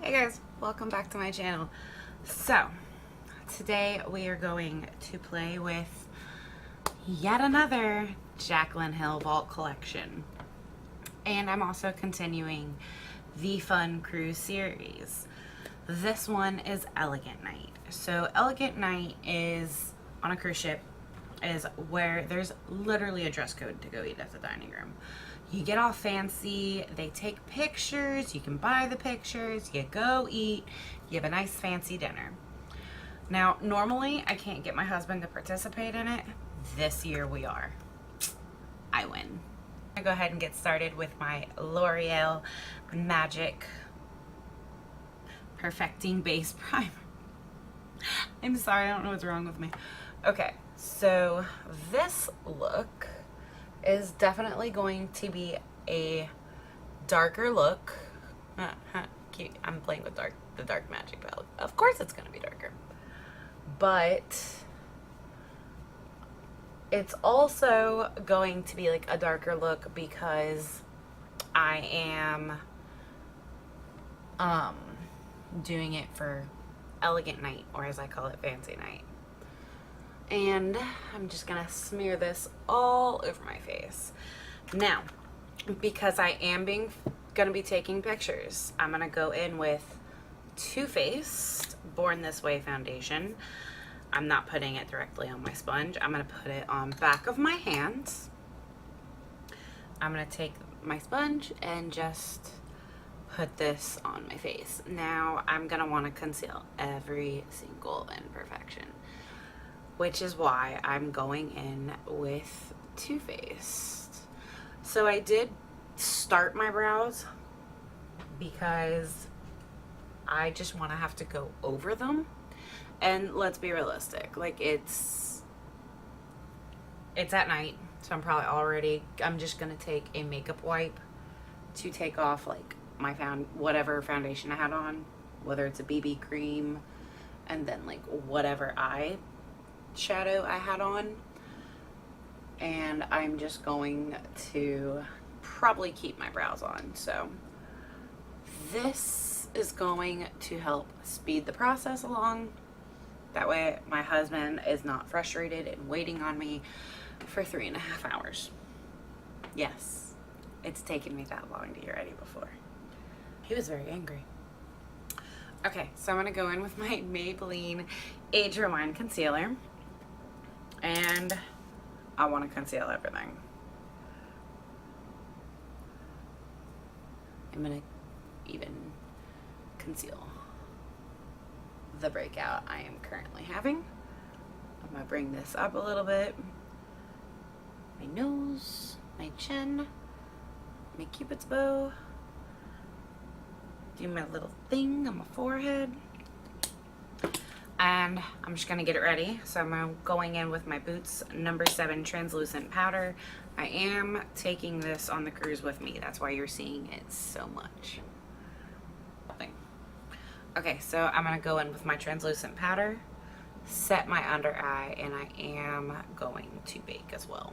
Hey guys, welcome back to my channel. So, today we are going to play with yet another Jaclyn Hill Vault collection. And I'm also continuing the Fun Cruise series. This one is Elegant Night. So, Elegant Night is on a cruise ship, is where there's literally a dress code to go eat at the dining room. You get all fancy, they take pictures, you can buy the pictures, you go eat, you have a nice fancy dinner. Now, normally I can't get my husband to participate in it. This year we are. I win. I'm gonna go ahead and get started with my L'Oreal Magic Perfecting Base Primer. I'm sorry, I don't know what's wrong with me. Okay, so this look is definitely going to be a darker look. Cute. I'm playing with the dark magic palette. Of course it's going to be darker. But it's also going to be like a darker look because I am doing it for Elegant Night, or as I call it, Fancy Night. And I'm just gonna smear this all over my face. Now, because I am gonna be taking pictures, I'm gonna go in with Too Faced Born This Way foundation. I'm not putting it directly on my sponge. I'm gonna put it on back of my hands. I'm gonna take my sponge and just put this on my face. Now, I'm gonna wanna conceal every single imperfection, which is why I'm going in with Too Faced. So I did start my brows because I just want to have to go over them. And let's be realistic, like it's at night, so I'm just gonna take a makeup wipe to take off like my whatever foundation I had on, whether it's a BB cream, and then like whatever eye shadow I had on, and I'm just going to probably keep my brows on. So this is going to help speed the process along. That way my husband is not frustrated and waiting on me for 3.5 hours. Yes, it's taken me that long to get ready before. He was very angry. Okay, so I'm gonna go in with my Maybelline Age Rewind Concealer. And I want to conceal everything. I'm going to even conceal the breakout I am currently having. I'm going to bring this up a little bit. My nose, my chin, my cupid's bow. Do my little thing on my forehead. And I'm just gonna get it ready. So I'm going in with my Boots number 7 translucent powder. I am taking this on the cruise with me. That's why you're seeing it so much. Okay, so I'm gonna go in with my translucent powder, set my under eye, and I am going to bake as well.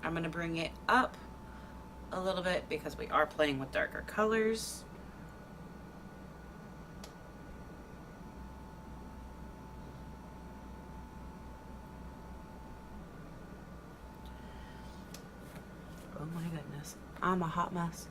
I'm going to bring it up a little bit because we are playing with darker colors. Oh my goodness, I'm a hot mess.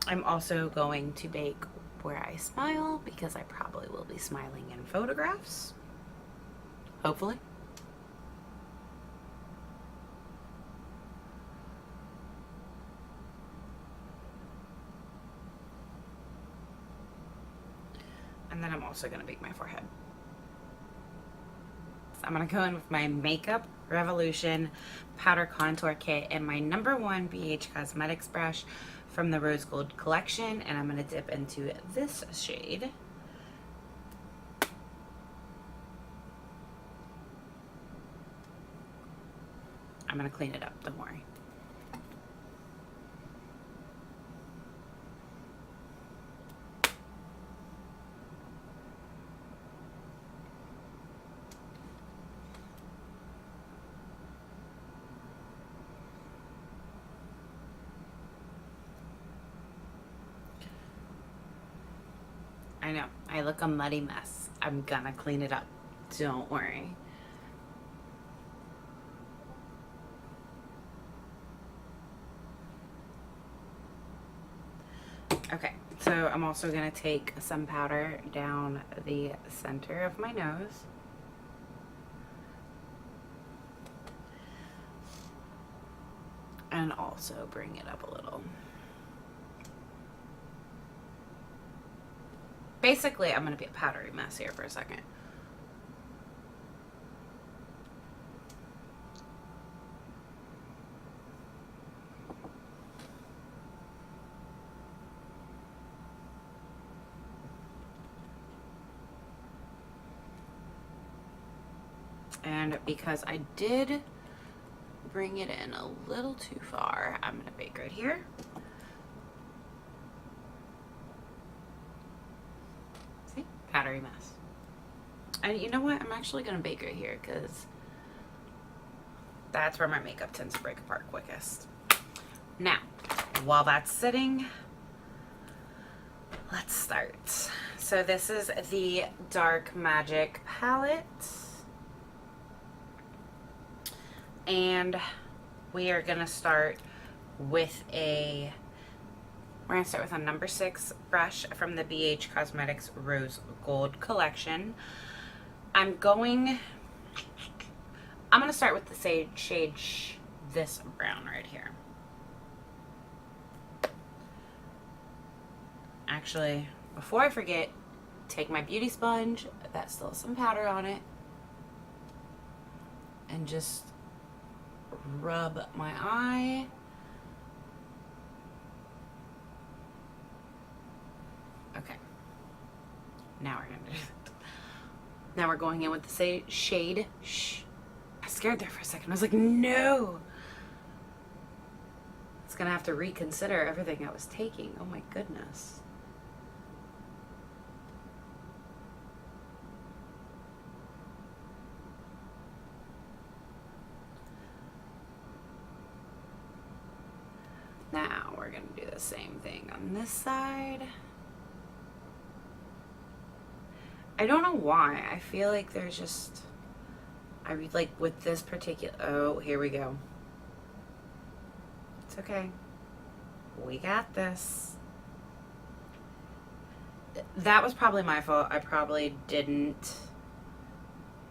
I'm also going to bake where I smile because I probably will be smiling in photographs. Hopefully. And then I'm also going to bake my forehead. So I'm going to go in with my Makeup Revolution Powder Contour Kit and my number 1 BH Cosmetics brush from the Rose Gold collection. And I'm going to dip into this shade. I'm going to clean it up, don't worry. I know. I look a muddy mess. I'm gonna clean it up. Don't worry. Okay, so I'm also gonna take some powder down the center of my nose. And also bring it up a little. Basically, I'm gonna be a powdery mess here for a second. And because I did bring it in a little too far, I'm gonna bake right here. See? Powdery mess. And you know what? I'm actually gonna bake right here because that's where my makeup tends to break apart quickest. Now, while that's sitting, let's start. So this is the Dark Magic palette. And we are gonna start with we're gonna start with a number 6 brush from the BH Cosmetics Rose Gold collection. I'm gonna start with the shade this brown right here. Actually, before I forget, take my beauty sponge that still has some powder on it and just rub my eye. Okay. Now we're gonna do it. Now we're going in with the shade. Shh. I was scared there for a second. I was like, no. It's gonna have to reconsider everything I was taking. Oh my goodness. Now we're gonna do the same thing on this side. I don't know why. I feel like there's just, I read like with this particular, oh, here we go. It's okay. We got this. That was probably my fault. I probably didn't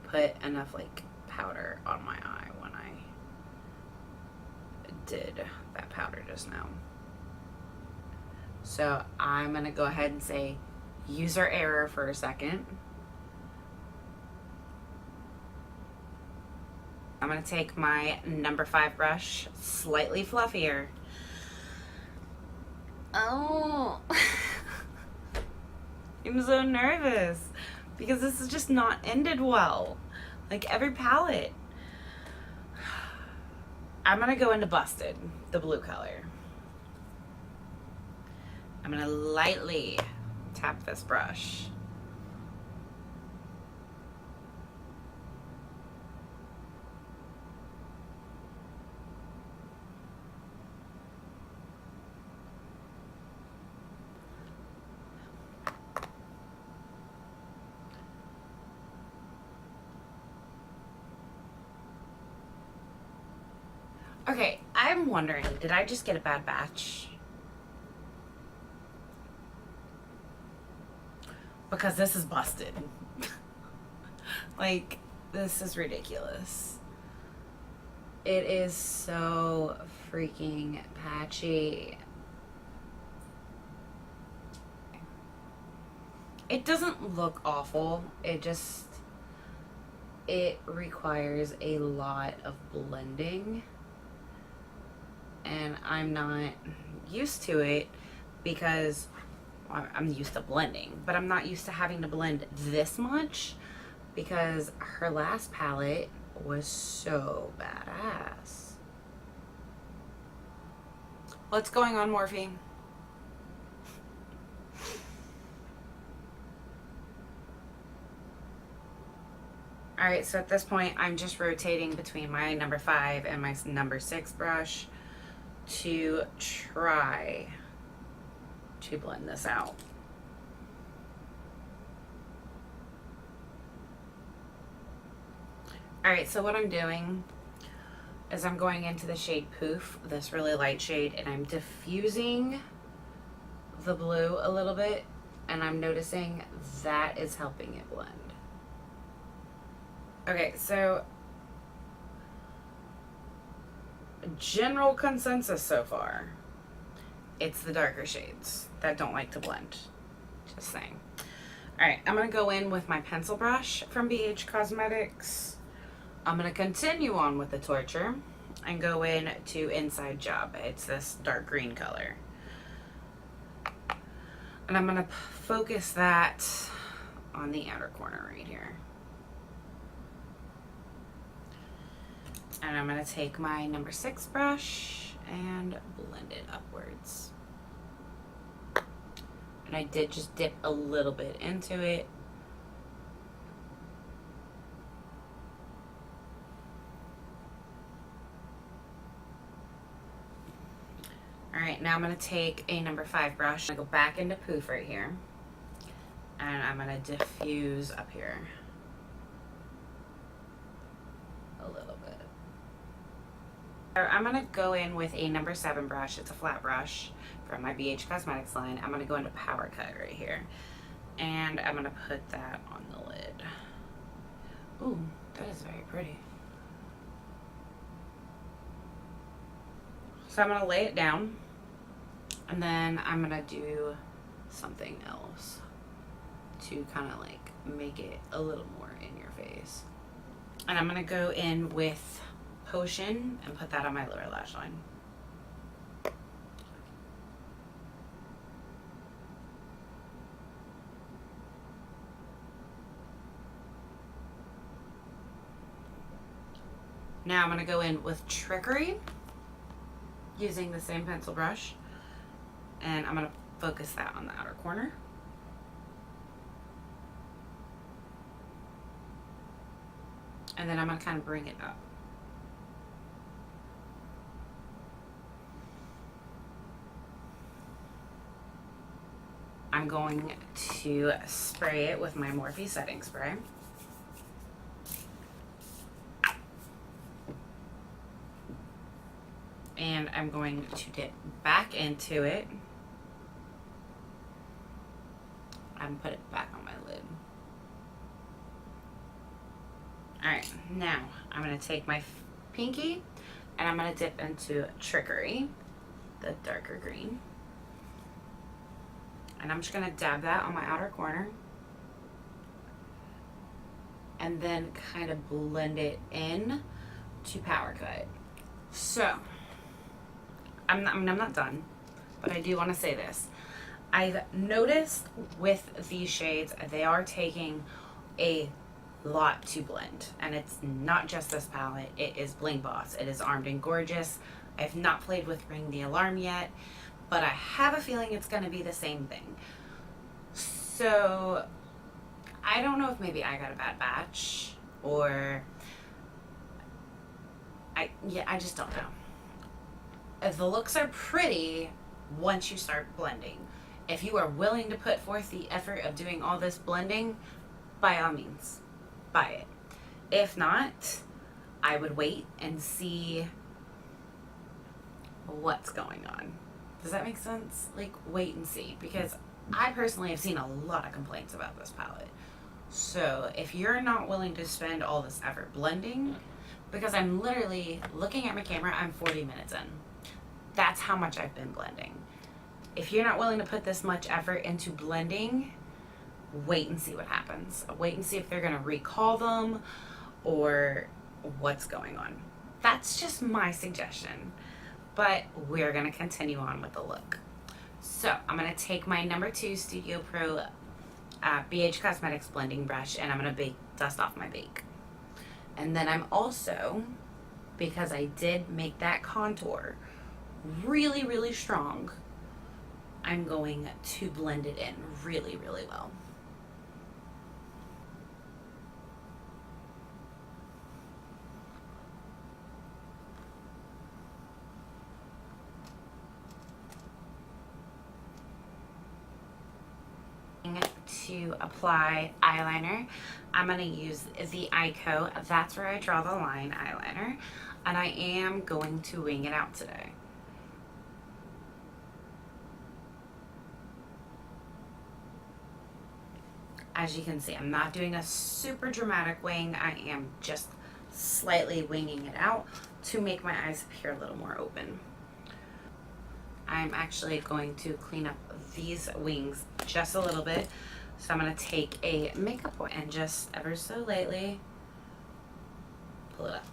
put enough like powder on my eye when I did that powder just now. So I'm gonna go ahead and say user error for a second. I'm gonna take my number 5 brush, slightly fluffier. Oh, I'm so nervous because this is just not ended well. Like every palette. I'm gonna go into Busted, the blue color. I'm gonna lightly tap this brush. Okay, I'm wondering, did I just get a bad batch? Because this is busted. Like, this is ridiculous. It is so freaking patchy. It doesn't look awful. It requires a lot of blending. And I'm not used to it because I'm used to blending, but I'm not used to having to blend this much because her last palette was so badass. What's going on, Morphe? Alright, so at this point, I'm just rotating between my number 5 and my number 6 brush to try to blend this out. Alright, so what I'm doing is I'm going into the shade Poof, this really light shade, and I'm diffusing the blue a little bit, and I'm noticing that is helping it blend. Okay, so general consensus so far, it's the darker shades that don't like to blend. Just saying. Alright, I'm going to go in with my pencil brush from BH Cosmetics. I'm going to continue on with the Torture and go in to Inside Job. It's this dark green color. And I'm going to focus that on the outer corner right here. And I'm going to take my number 6 brush and blend it upwards. And I did just dip a little bit into it. Alright, now I'm going to take a number 5 brush. I'm going to go back into Poof right here. And I'm going to diffuse up here a little bit. I'm going to go in with a number 7 brush. It's a flat brush from my BH Cosmetics line. I'm going to go into Power Cut right here. And I'm going to put that on the lid. Ooh, that is very pretty. So I'm going to lay it down. And then I'm going to do something else to kind of like make it a little more in your face. And I'm going to go in with Potion and put that on my lower lash line. Now I'm going to go in with Trickery using the same pencil brush, and I'm going to focus that on the outer corner. And then I'm going to kind of bring it up. I'm going to spray it with my Morphe setting spray. And I'm going to dip back into it and put it back on my lid. Alright, now I'm going to take my pinky and I'm going to dip into Trickery, the darker green. And I'm just going to dab that on my outer corner. And then kind of blend it in to Power Cut. So, I'm not done, but I do want to say this. I've noticed with these shades, they are taking a lot to blend. And it's not just this palette, it is Bling Boss. It is Armed and Gorgeous. I've not played with Ring the Alarm yet, but I have a feeling it's going to be the same thing. So, I don't know if maybe I got a bad batch, or I just don't know. If the looks are pretty once you start blending. If you are willing to put forth the effort of doing all this blending, by all means, buy it. If not, I would wait and see what's going on. Does that make sense? Like, wait and see. Because I personally have seen a lot of complaints about this palette. So, if you're not willing to spend all this effort blending, because I'm literally looking at my camera, I'm 40 minutes in. That's how much I've been blending. If you're not willing to put this much effort into blending, wait and see what happens. Wait and see if they're going to recall them or what's going on. That's just my suggestion. But we're going to continue on with the look. So I'm going to take my number 2 Studio Pro BH Cosmetics blending brush, and I'm going to dust off my bake. And then I'm also, because I did make that contour really, really strong, I'm going to blend it in really, really well. to apply eyeliner. I'm going to use the Eyeko. That's where I draw the line eyeliner. And I am going to wing it out today. As you can see, I'm not doing a super dramatic wing. I am just slightly winging it out to make my eyes appear a little more open. I'm actually going to clean up these wings just a little bit. So I'm going to take a makeup wipe and just ever so lightly pull it up.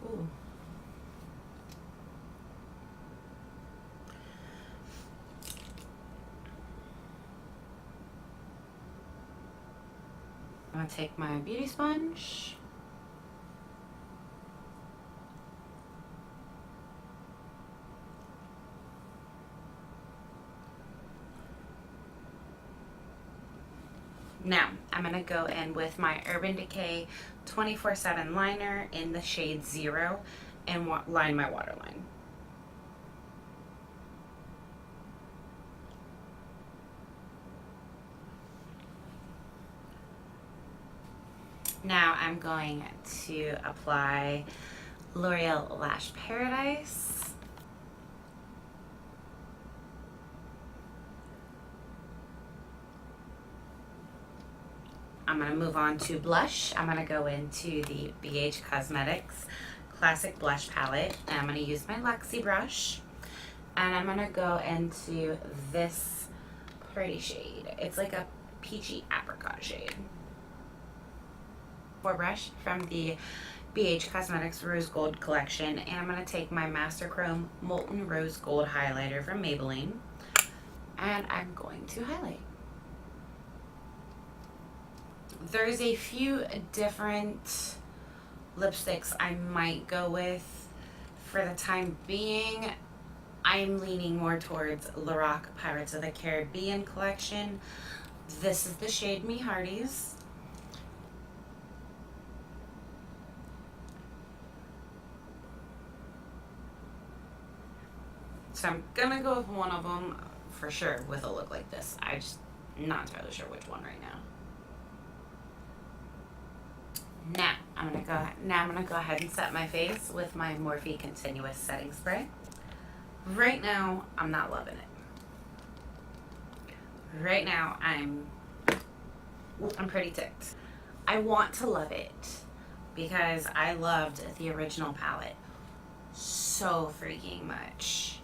Ooh. I'm going to take my beauty sponge. Now, I'm going to go in with my Urban Decay 24/7 liner in the shade 0 and line my waterline. Now I'm going to apply L'Oreal Lash Paradise. I'm going to move on to blush. I'm going to go into the BH Cosmetics Classic Blush Palette. And I'm going to use my Luxie brush. And I'm going to go into this pretty shade. It's like a peachy apricot shade. Brush from the BH Cosmetics Rose Gold collection, and I'm going to take my Master Chrome Molten Rose Gold highlighter from Maybelline, and I'm going to highlight. There's a few different lipsticks I might go with. For the time being, I'm leaning more towards Lorac Pirates of the Caribbean collection. This is the shade Me Hearties. So I'm gonna go with one of them for sure with a look like this. I'm just not entirely sure which one right now. Now I'm gonna go ahead and set my face with my Morphe Continuous Setting Spray. Right now, I'm not loving it. Right now, I'm pretty ticked. I want to love it because I loved the original palette so freaking much.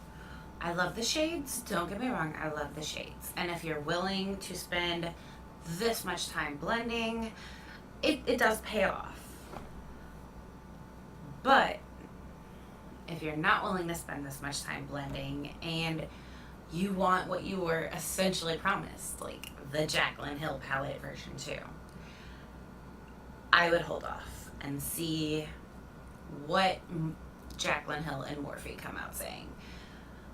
I love the shades, don't get me wrong, I love the shades. And if you're willing to spend this much time blending, it does pay off. But if you're not willing to spend this much time blending and you want what you were essentially promised, like the Jaclyn Hill palette version 2, I would hold off and see what Jaclyn Hill and Morphe come out saying.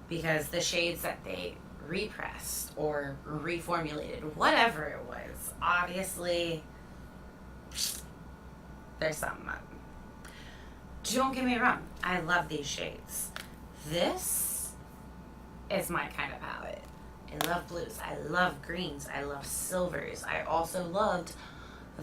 Because the shades that they repressed or reformulated, whatever it was, obviously there's something up. Don't get me wrong, I love these shades. This is my kind of palette. I love blues, I love greens, I love silvers. I also loved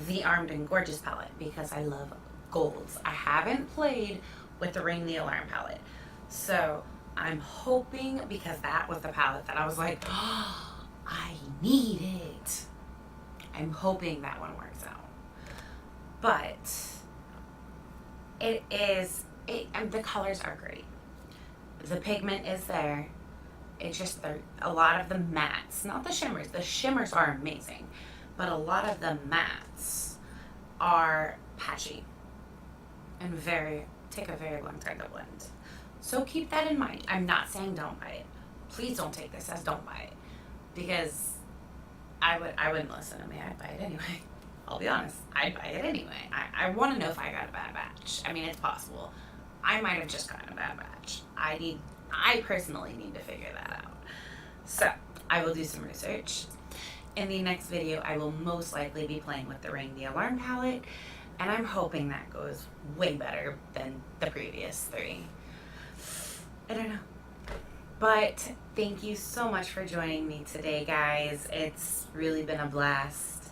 the Armed and Gorgeous palette because I love golds. I haven't played with the Ring the Alarm palette. So I'm hoping, because that was the palette that I was like, oh, I need it. I'm hoping that one works out. But and the colors are great. The pigment is there. It's just a lot of the mattes, not the shimmers. The shimmers are amazing, but a lot of the mattes are patchy and take a very long time to blend. So keep that in mind. I'm not saying don't buy it. Please don't take this as don't buy it, because I wouldn't listen to me. I'd buy it anyway. I'll be honest. I'd buy it anyway. I want to know if I got a bad batch. I mean, it's possible. I might have just gotten a bad batch. I personally need to figure that out. So I will do some research. In the next video, I will most likely be playing with the Ring the Alarm palette, and I'm hoping that goes way better than the previous 3. I don't know. But thank you so much for joining me today, guys. It's really been a blast.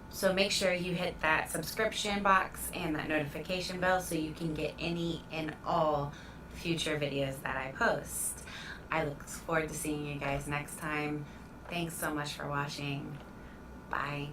So make sure you hit that subscription box and that notification bell so you can get any and all future videos that I post. I look forward to seeing you guys next time. Thanks so much for watching. Bye.